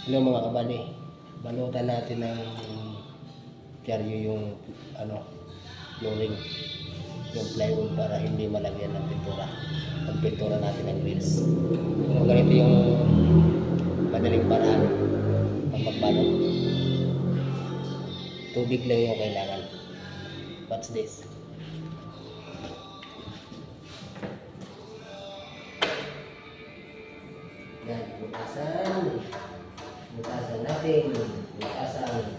Hello mga kabali, balutan natin ng dyaryo yung flooring, yung plywood para hindi malagyan ng pintura. Pagpintura natin ng grills. Kung ganito yung madaling paraan pag magbalot, tubig lang yung kailangan. What's this? Yan, butasan natin, butasan.